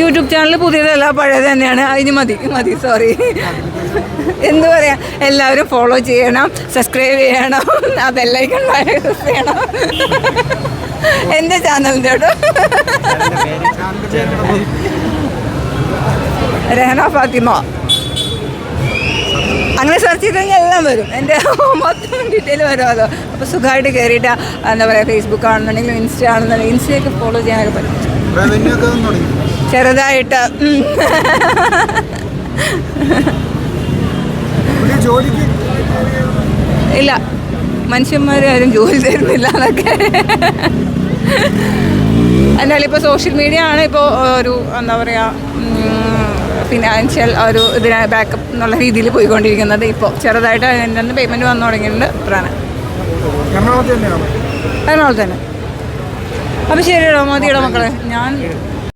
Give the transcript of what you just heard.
YouTube channel പുതിയതല്ല, പഴയത് തന്നെയാണ്. അതിന് മതി സോറി. എന്തു പറയാ, എല്ലാവരും ഫോളോ ചെയ്യണം, സബ്സ്ക്രൈബ് ചെയ്യണം, ബെല്ലൈക്കൺ പ്രസ് ചെയ്യണം. എൻ്റെ ചാനലിൻ്റെ കേട്ടോ, രഹന ഫാത്തിമ. അങ്ങനെ സെർച്ച് ചെയ്ത് കഴിഞ്ഞാൽ എല്ലാം വരും, എൻ്റെ മൊത്തം ഡീറ്റെയിൽ വരുമല്ലോ. അപ്പോൾ സുഖമായിട്ട് കയറിയിട്ട് എന്താ പറയുക, ഫേസ്ബുക്ക് ആണെന്നുണ്ടെങ്കിലും ഇൻസ്റ്റ ആണെന്നുണ്ടെങ്കിൽ ഇൻസ്റ്റയൊക്കെ ഫോളോ ചെയ്യാനൊക്കെ പറ്റും ചെറുതായിട്ട്. ഇല്ല, മനുഷ്യന്മാർ ആരും ജോലി തരുന്നില്ല എന്നൊക്കെ. എന്നാലും ഇപ്പോൾ സോഷ്യൽ മീഡിയ ആണ് ഇപ്പോൾ ഒരു എന്താ പറയുക ഫിനാൻഷ്യൽ ഒരു ഇതിന് ബാക്കപ്പ് എന്നുള്ള രീതിയിൽ പോയിക്കൊണ്ടിരിക്കുന്നത്. ഇപ്പോൾ ചെറുതായിട്ട് അതിൻ്റെ നിന്ന് പേയ്മെൻറ്റ് വന്നു തുടങ്ങിയിട്ടുണ്ട്. അത്രയാണ്. എറണാകുളത്ത് തന്നെ. അപ്പോൾ ശരിയല്ലോ മതിയുടെ മക്കളെ, ഞാൻ